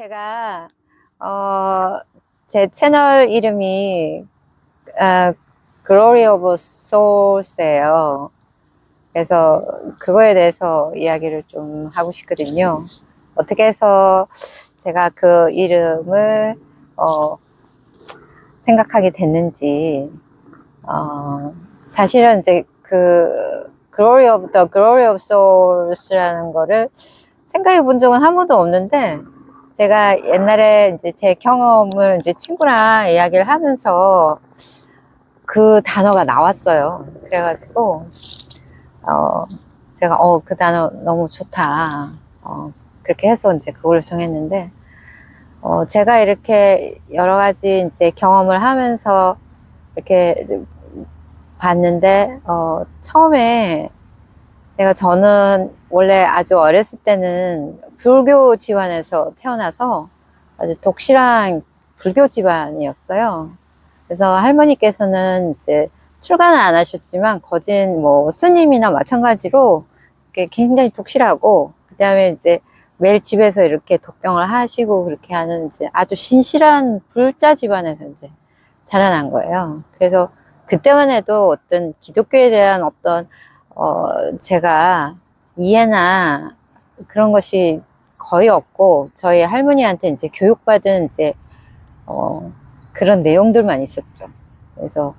제가 제 채널 이름이 Glory of Souls예요. 그래서 그거에 대해서 이야기를 좀 하고 싶거든요. 어떻게 해서 제가 그 이름을 생각하게 됐는지, 사실은 이제 그 Glory of Souls라는 거를 생각해 본 적은 한 번도 없는데, 제가 옛날에 이제 제 경험을 이제 친구랑 이야기를 하면서 그 단어가 나왔어요. 그래가지고, 제가, 그 단어 너무 좋다. 그렇게 해서 이제 그걸 정했는데, 제가 이렇게 여러 가지 이제 경험을 하면서 이렇게 봤는데, 처음에 저는 원래 아주 어렸을 때는 불교 집안에서 태어나서 아주 독실한 불교 집안이었어요. 그래서 할머니께서는 이제 출가는 안 하셨지만 거진 뭐 스님이나 마찬가지로 굉장히 독실하고, 그 다음에 이제 매일 집에서 이렇게 독경을 하시고 그렇게 하는 이제 아주 신실한 불자 집안에서 이제 자라난 거예요. 그래서 그때만 해도 어떤 기독교에 대한 어떤 제가 이해나 그런 것이 거의 없고, 저희 할머니한테 이제 교육받은 이제 그런 내용들만 있었죠. 그래서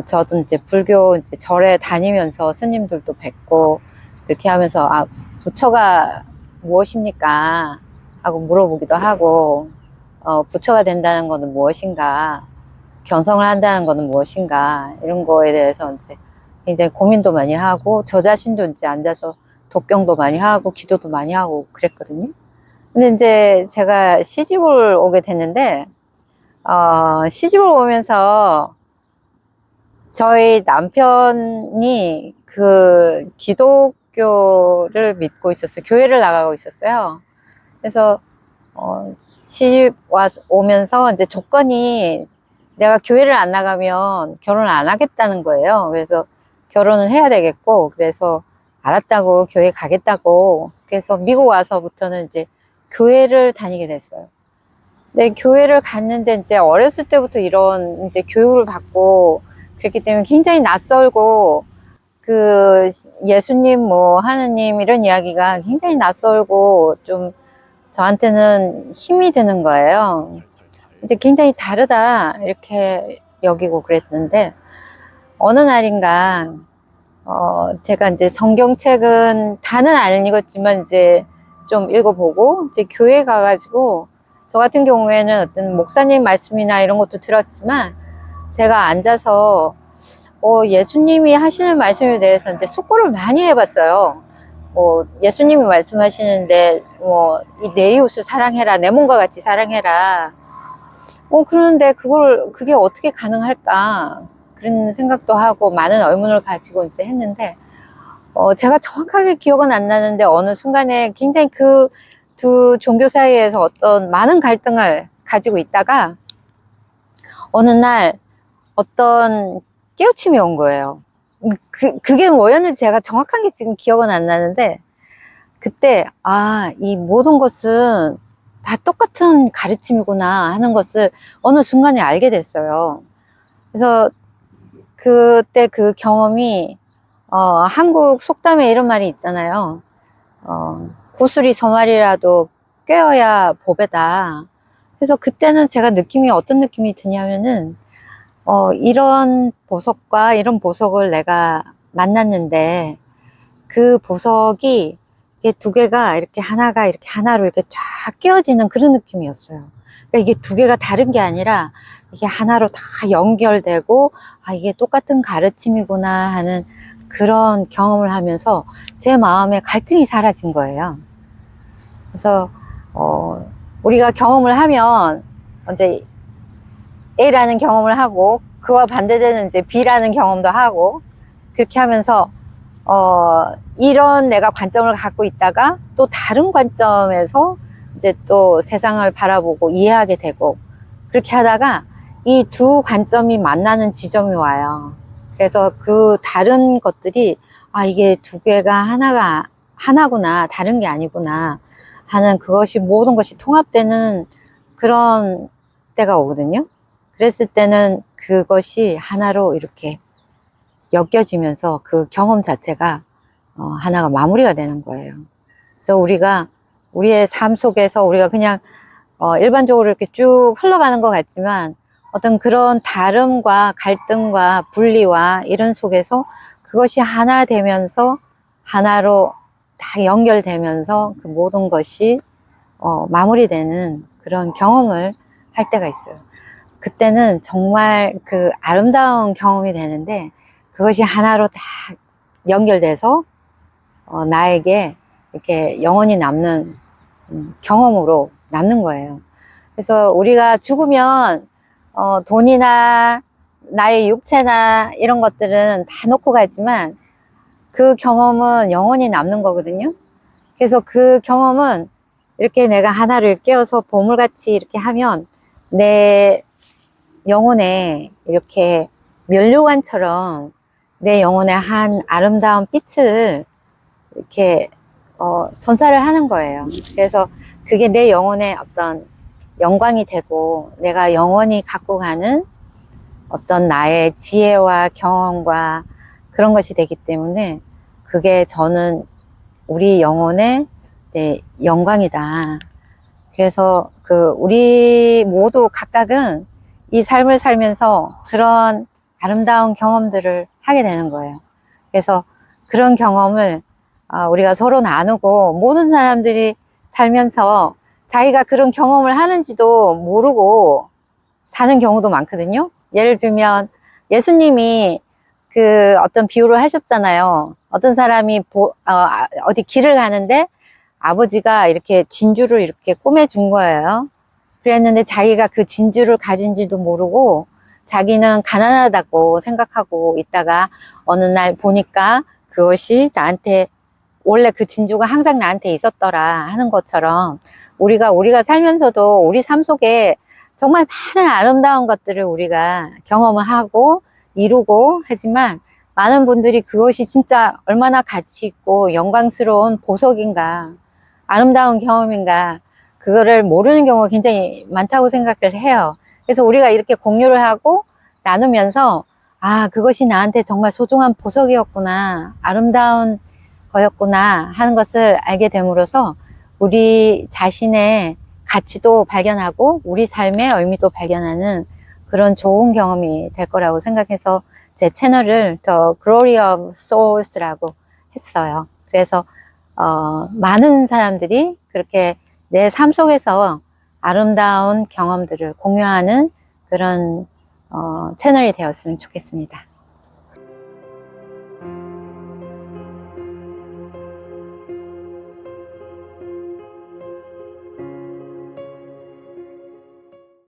저도 이제 불교 이제 절에 다니면서 스님들도 뵙고 그렇게 하면서 부처가 무엇입니까 하고 물어보기도 하고, 부처가 된다는 것은 무엇인가, 견성을 한다는 것은 무엇인가, 이런 거에 대해서 이제 굉장히 고민도 많이 하고, 저 자신도 이제 앉아서 독경도 많이 하고 기도도 많이 하고 그랬거든요. 근데 이제 제가 시집을 오게 됐는데, 시집을 오면서 저희 남편이 그 기독교를 믿고 있었어요. 교회를 나가고 있었어요. 그래서 시집 오면서 이제 조건이, 내가 교회를 안 나가면 결혼을 안 하겠다는 거예요. 그래서 결혼을 해야 되겠고, 그래서 알았다고, 교회 가겠다고. 그래서 미국 와서부터는 이제 교회를 다니게 됐어요. 근데 교회를 갔는데 이제 어렸을 때부터 이런 이제 교육을 받고 그랬기 때문에 굉장히 낯설고, 그 예수님 뭐 하느님 이런 이야기가 굉장히 낯설고 좀 저한테는 힘이 드는 거예요. 이제 굉장히 다르다 이렇게 여기고 그랬는데, 어느 날인가 제가 이제 성경책은 다는 안 읽었지만 이제 좀 읽어보고, 이제 교회 가가지고, 저 같은 경우에는 어떤 목사님 말씀이나 이런 것도 들었지만, 제가 앉아서 예수님이 하시는 말씀에 대해서 이제 숙고를 많이 해봤어요. 예수님이 말씀하시는데 이 내 이웃을 사랑해라, 내 몸과 같이 사랑해라. 그러는데 그게 어떻게 가능할까, 그런 생각도 하고 많은 의문을 가지고 이제 했는데, 제가 정확하게 기억은 안 나는데 어느 순간에 굉장히 그 두 종교 사이에서 어떤 많은 갈등을 가지고 있다가 어느 날 어떤 깨우침이 온 거예요. 그게 뭐였는지 제가 정확하게 지금 기억은 안 나는데, 그때 이 모든 것은 다 똑같은 가르침이구나 하는 것을 어느 순간에 알게 됐어요. 그래서 그때 그 경험이, 한국 속담에 이런 말이 있잖아요. 구슬이 서말이라도 꿰어야 보배다. 그래서 그때는 제가 어떤 느낌이 드냐면은, 이런 보석과 이런 보석을 내가 만났는데, 그 보석이 이게 두 개가 이렇게 하나가 이렇게 하나로 이렇게 쫙 끼어지는 그런 느낌이었어요. 그러니까 이게 두 개가 다른 게 아니라 이게 하나로 다 연결되고, 이게 똑같은 가르침이구나 하는 그런 경험을 하면서 제 마음에 갈등이 사라진 거예요. 그래서 우리가 경험을 하면 이제 A라는 경험을 하고, 그와 반대되는 이제 B라는 경험도 하고, 그렇게 하면서 이런 내가 관점을 갖고 있다가 또 다른 관점에서 이제 또 세상을 바라보고 이해하게 되고, 그렇게 하다가 이 두 관점이 만나는 지점이 와요. 그래서 그 다른 것들이, 이게 두 개가 하나구나, 다른 게 아니구나. 하는 그것이 모든 것이 통합되는 그런 때가 오거든요. 그랬을 때는 그것이 하나로 이렇게 엮여지면서 그 경험 자체가 하나가 마무리가 되는 거예요. 그래서 우리가 우리의 삶 속에서 우리가 그냥 일반적으로 이렇게 쭉 흘러가는 것 같지만 어떤 그런 다름과 갈등과 분리와 이런 속에서 그것이 하나 되면서 하나로 다 연결되면서 그 모든 것이 마무리되는 그런 경험을 할 때가 있어요. 그때는 정말 그 아름다운 경험이 되는데 그것이 하나로 다 연결돼서 나에게 이렇게 영원히 남는 경험으로 남는 거예요. 그래서 우리가 죽으면 돈이나 나의 육체나 이런 것들은 다 놓고 가지만 그 경험은 영원히 남는 거거든요. 그래서 그 경험은 이렇게 내가 하나를 깨어서 보물같이 이렇게 하면 내 영혼에 이렇게 면류관처럼 내 영혼에 한 아름다운 빛을 이렇게 선사를 하는 거예요. 그래서 그게 내 영혼의 어떤 영광이 되고 내가 영원히 갖고 가는 어떤 나의 지혜와 경험과 그런 것이 되기 때문에 그게 저는 우리 영혼의 영광이다. 그래서 우리 모두 각각은 이 삶을 살면서 그런 아름다운 경험들을 하게 되는 거예요. 그래서 그런 경험을 우리가 서로 나누고 모든 사람들이 살면서 자기가 그런 경험을 하는지도 모르고 사는 경우도 많거든요. 예를 들면 예수님이 어떤 비유를 하셨잖아요. 어떤 사람이 어디 길을 가는데 아버지가 이렇게 진주를 이렇게 꾸며준 거예요. 그랬는데 자기가 그 진주를 가진지도 모르고 자기는 가난하다고 생각하고 있다가 어느 날 보니까 그것이 나한테 원래 그 진주가 항상 나한테 있었더라 하는 것처럼 우리가 살면서도 우리 삶 속에 정말 많은 아름다운 것들을 우리가 경험을 하고 이루고 하지만 많은 분들이 그것이 진짜 얼마나 가치 있고 영광스러운 보석인가 아름다운 경험인가 그거를 모르는 경우가 굉장히 많다고 생각을 해요. 그래서 우리가 이렇게 공유를 하고 나누면서 그것이 나한테 정말 소중한 보석이었구나 아름다운 거였구나 하는 것을 알게 됨으로써 우리 자신의 가치도 발견하고 우리 삶의 의미도 발견하는 그런 좋은 경험이 될 거라고 생각해서 제 채널을 The Glory of Souls라고 했어요. 그래서 많은 사람들이 그렇게 내 삶 속에서 아름다운 경험들을 공유하는 그런 채널이 되었으면 좋겠습니다.